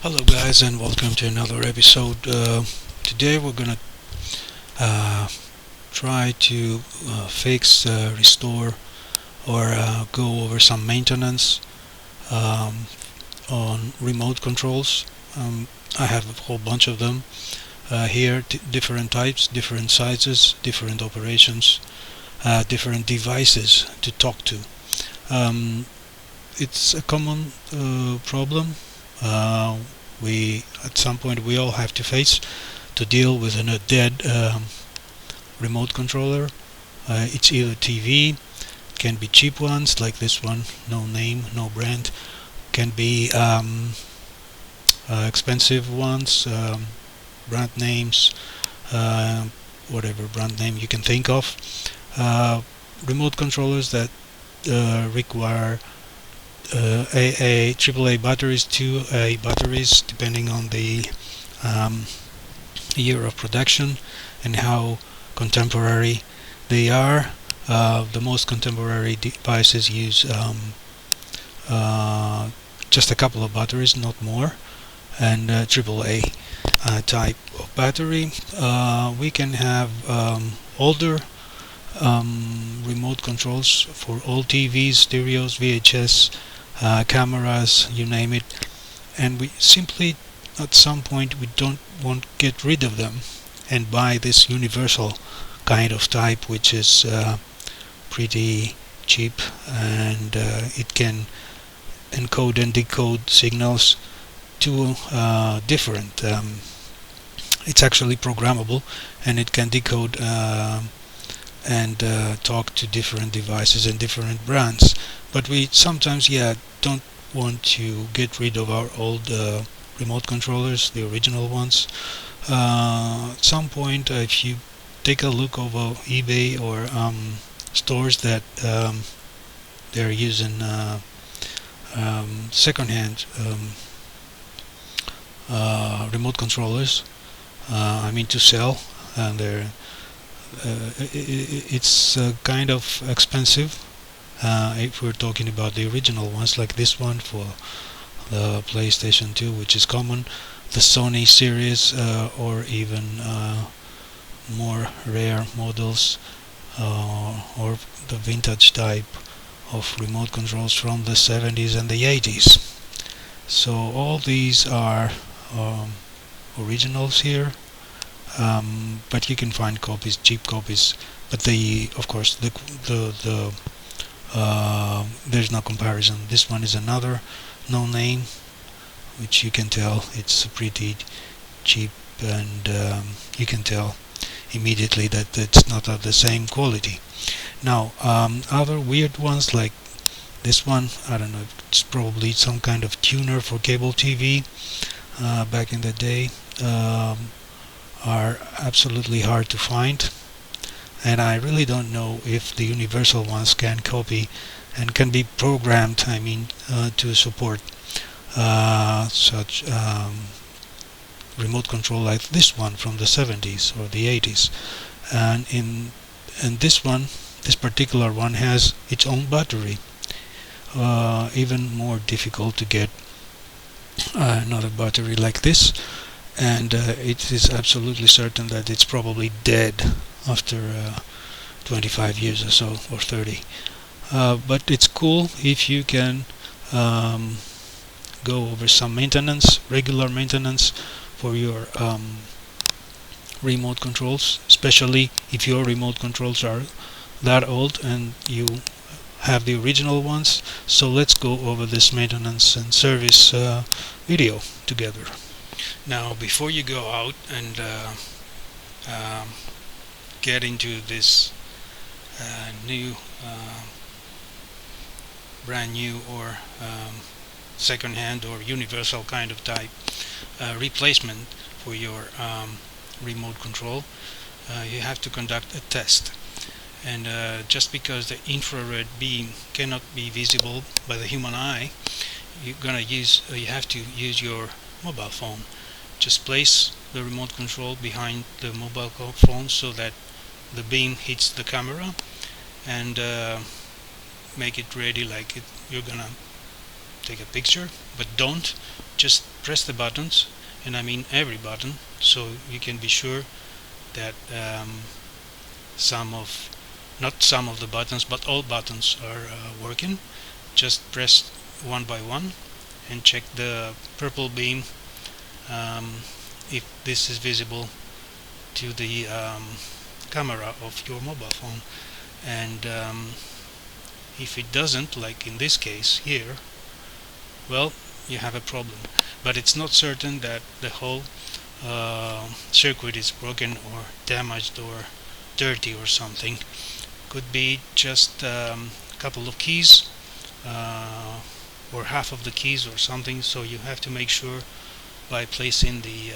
Hello guys, and welcome to another episode. Today we're gonna uh, try to fix, restore, or go over some maintenance um, on remote controls. I have a whole bunch of them here, different types, different sizes, different operations, different devices to talk to. Um, it's a common problem. Uh, we at some point we all have to face to deal with a dead remote controller. It's either TV, can be cheap ones like this one, no name, no brand, can be expensive ones, brand names, whatever brand name you can think of. Uh, Remote controllers that require AAA batteries, 2A batteries, depending on the um, year of production and how contemporary they are. The most contemporary devices use uh, just a couple of batteries, not more, and AAA type of battery. We can have older remote controls for all TVs, stereos, VHS, cameras, you name it, and we simply at some point we don't want to get rid of them and buy this universal kind of type, which is pretty cheap, and it can encode and decode signals to different it's actually programmable, and it can decode and talk to different devices and different brands. But we sometimes, don't want to get rid of our old remote controllers, the original ones. At some point, if you take a look over eBay or stores that they're using second-hand remote controllers, to sell, and it's kind of expensive if we're talking about the original ones, like this one for the PlayStation 2, which is common, the Sony series, or even more rare models, or the vintage type of remote controls from the 70s and the 80s. So all these are originals here, but you can find copies, cheap copies. But of course, there's no comparison. This one is another no name, which you can tell it's pretty cheap, and you can tell immediately that it's not of the same quality. Now, other weird ones like this one, I don't know, it's probably some kind of tuner for cable TV back in the day, are absolutely hard to find, and I really don't know if the universal ones can copy and can be programmed, to support such remote control like this one from the 70s or the 80s. And this particular one has its own battery. Even more difficult to get another battery like this, and it is absolutely certain that it's probably dead after 25 years or so, or 30. But it's cool if you can go over some maintenance, regular maintenance for your remote controls, especially if your remote controls are that old and you have the original ones. So let's go over this maintenance and service video together. Now, before you go out and um, get into this new, brand new, or second-hand or universal kind of type replacement for your remote control, you have to conduct a test. And just because the infrared beam cannot be visible by the human eye, you have to use your mobile phone. Just place the remote control behind the mobile phone so that the beam hits the camera, and make it ready like you're gonna take a picture, but don't just press the buttons, and I mean every button, so you can be sure that not some of the buttons, but all buttons are working. Just press one by one and check the purple beam, if this is visible to the camera of your mobile phone, and if it doesn't, like in this case here, well, you have a problem. But it's not certain that the whole circuit is broken or damaged or dirty or something. Could be just a couple of keys or half of the keys or something, so you have to make sure by placing the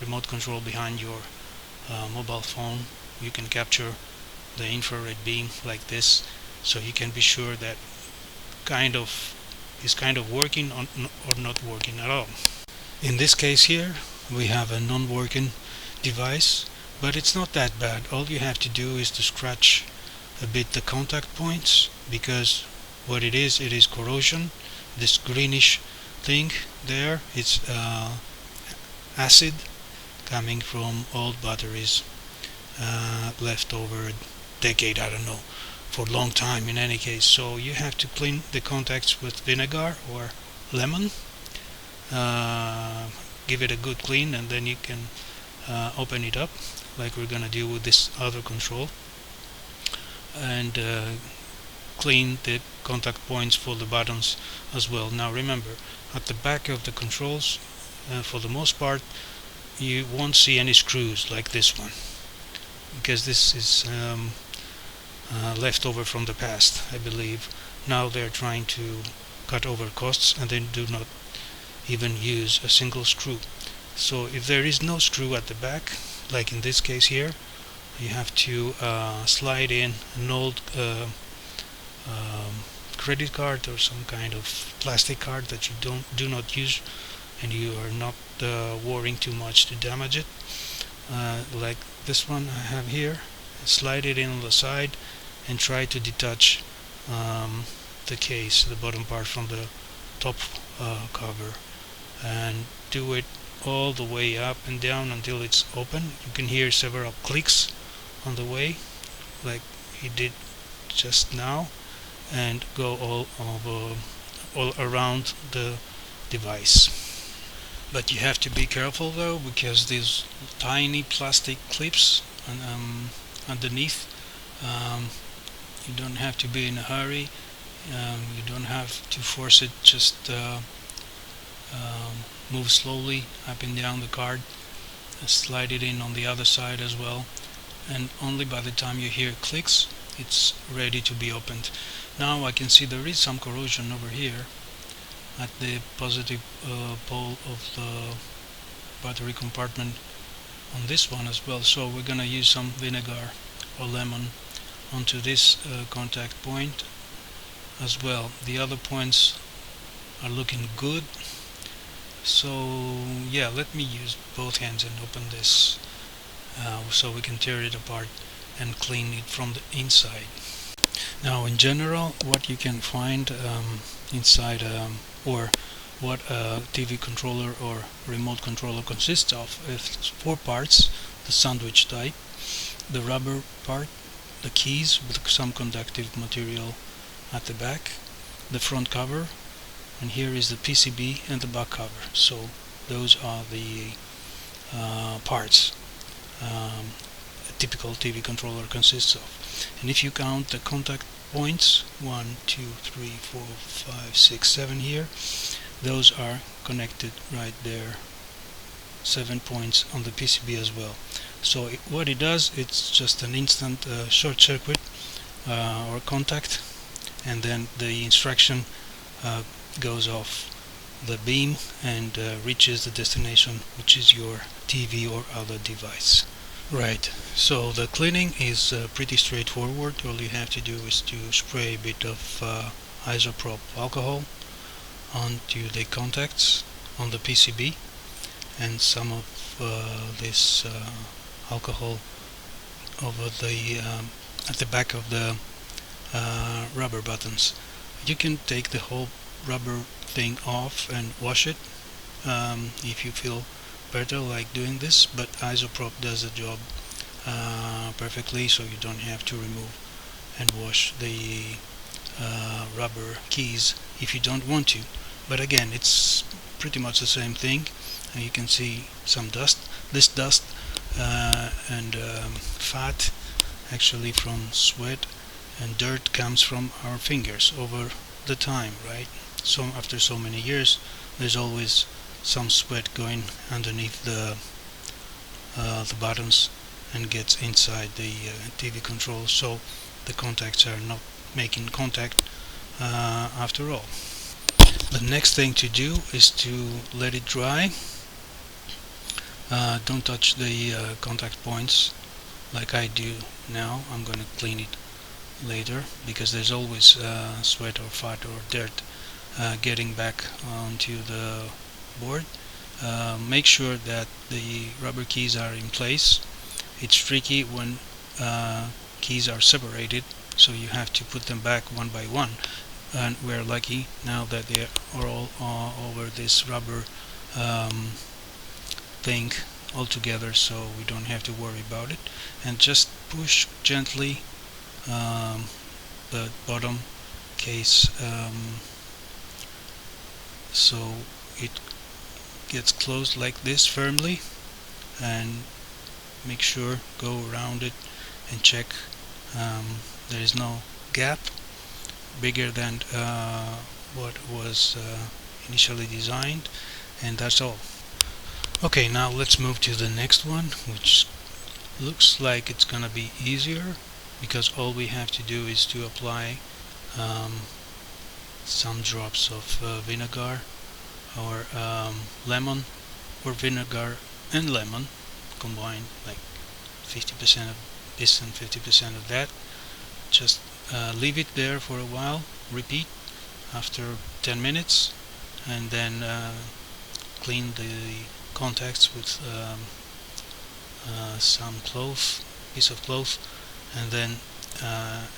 remote control behind your mobile phone you can capture the infrared beam like this, so you can be sure that is kind of working or not working at all. In this case here we have a non-working device, but it's not that bad. All you have to do is to scratch a bit the contact points, because what it is corrosion. This greenish thing there, it's acid coming from old batteries left over a decade, I don't know, for a long time in any case. So you have to clean the contacts with vinegar or lemon, give it a good clean, and then you can open it up like we're gonna do with this other control, and clean the contact points for the buttons as well. Now remember, at the back of the controls, for the most part, you won't see any screws like this one, because this is left over from the past, I believe. Now they're trying to cut over costs, and they do not even use a single screw. So if there is no screw at the back, like in this case here, you have to slide in an old credit card or some kind of plastic card that you do not use, and you are not worrying too much to damage it, like this one I have here. Slide it in on the side and try to detach the case, the bottom part, from the top cover, and do it all the way up and down until it's open. You can hear several clicks on the way, like he did just now, and go all around the device. But you have to be careful though, because these tiny plastic clips underneath, you don't have to be in a hurry, you don't have to force it, just move slowly up and down the card, slide it in on the other side as well, and only by the time you hear clicks it's ready to be opened. Now I can see there is some corrosion over here at the positive pole of the battery compartment on this one as well, so we're gonna use some vinegar or lemon onto this contact point as well. The other points are looking good, so yeah, let me use both hands and open this so we can tear it apart and clean it from the inside. Now in general, what you can find inside or what a TV controller or remote controller consists of is 4 parts: the sandwich type, the rubber part, the keys with some conductive material at the back, the front cover, and here is the PCB and the back cover. So those are the parts a typical TV controller consists of. And if you count the contact points, 1, 2, 3, 4, 5, 6, 7 here, those are connected right there. 7 points on the PCB as well. So what it does, it's just an instant short circuit or contact, and then the instruction goes off the beam and reaches the destination, which is your TV or other device. Right, so the cleaning is pretty straightforward. All you have to do is to spray a bit of isopropyl alcohol onto the contacts on the PCB, and some of this alcohol over the at the back of the rubber buttons. You can take the whole rubber thing off and wash it if you feel better like doing this, but Isoprop does the job perfectly, so you don't have to remove and wash the rubber keys if you don't want to. But again, it's pretty much the same thing. You can see some dust. This dust and fat actually from sweat and dirt comes from our fingers over the time, right? So after so many years, there's always some sweat going underneath the buttons and gets inside the TV control, so the contacts are not making contact after all. The next thing to do is to let it dry. Don't touch the contact points like I do now. I'm gonna clean it later because there's always sweat or fat or dirt getting back onto the board. Make sure that the rubber keys are in place. It's tricky when keys are separated, so you have to put them back one by one, and we're lucky now that they are all over this rubber thing all together, so we don't have to worry about it. And just push gently the bottom case so it gets closed like this firmly, and make sure go around it and check there is no gap bigger than what was initially designed, and that's all. Okay, now let's move to the next one, which looks like it's gonna be easier because all we have to do is to apply some drops of vinegar or lemon, or vinegar and lemon combined, like 50% of this and 50% of that. Just leave it there for a while, repeat after 10 minutes, and then clean the contacts with some piece of cloth, and then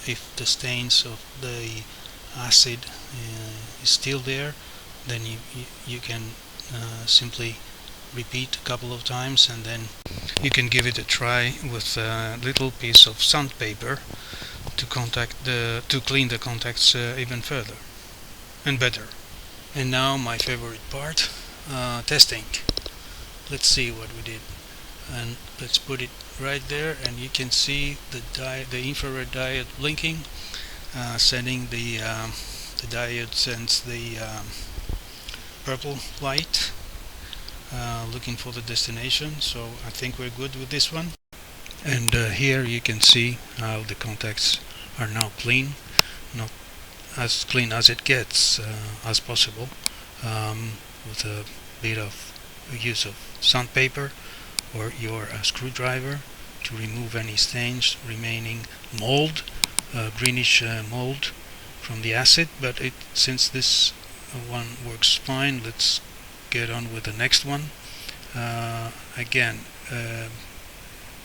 if the stains of the acid is still there, then you can simply repeat a couple of times, and then you can give it a try with a little piece of sandpaper to clean the contacts even further and better. And now my favorite part, testing. Let's see what we did, and let's put it right there, and you can see the infrared diode blinking, sending the diode sends the purple light, looking for the destination. So I think we're good with this one. And here you can see how the contacts are now clean, not as clean as it gets as possible, with a bit of use of sandpaper or your screwdriver to remove any stains, remaining mold, greenish mold from the acid. But since this one works fine, let's get on with the next one. Again,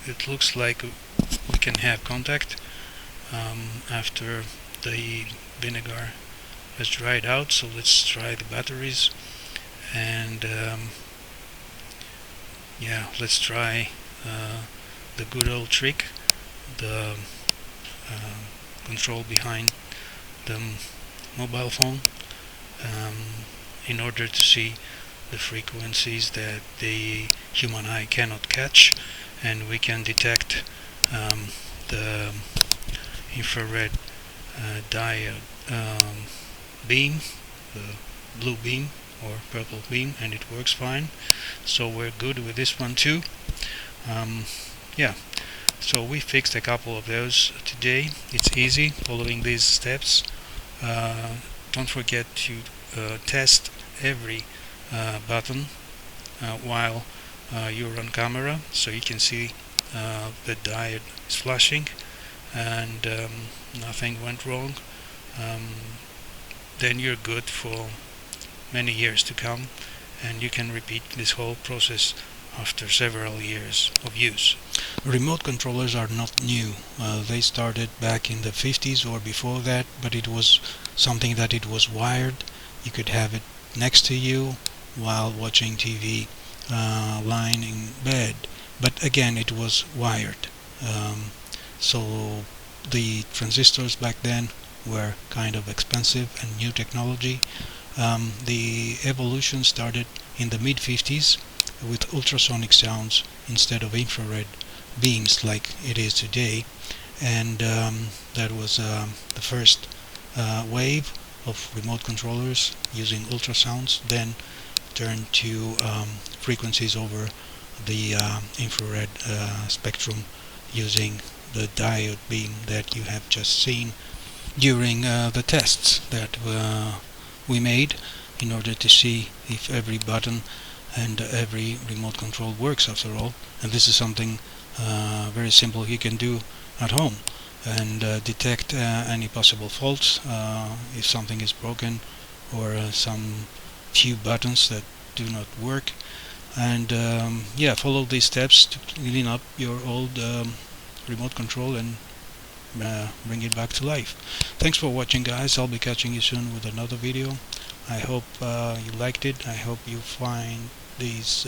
it looks like we can have contact after the vinegar has dried out, so let's try the batteries. And yeah, let's try the good old trick, the control behind the mobile phone, in order to see the frequencies that the human eye cannot catch, and we can detect the infrared diode beam, the blue beam or purple beam, and it works fine. So we're good with this one too. Yeah, so we fixed a couple of those today. It's easy following these steps. Don't forget to test every button while you're on camera, so you can see the diode is flashing and nothing went wrong. Then you're good for many years to come, and you can repeat this whole process after several years of use. Remote controllers are not new. They started back in the 50s or before that, but it was something that it was wired. You could have it next to you while watching TV lying in bed. But again, it was wired. So the transistors back then were kind of expensive and new technology. The evolution started in the mid-50s with ultrasonic sounds instead of infrared beams like it is today, and that was the first wave of remote controllers using ultrasounds, then turned to frequencies over the infrared spectrum using the diode beam that you have just seen during the tests that we made in order to see if every button and every remote control works after all. And this is something very simple you can do at home and detect any possible faults if something is broken or some few buttons that do not work, and yeah, follow these steps to clean up your old remote control and bring it back to life. Thanks for watching, guys. I'll be catching you soon with another video. I hope you liked it. I hope you find these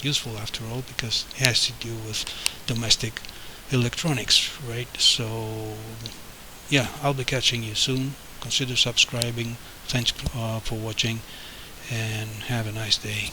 useful after all, because it has to do with domestic electronics, right? So yeah, I'll be catching you soon. Consider subscribing. Thanks for watching, and have a nice day.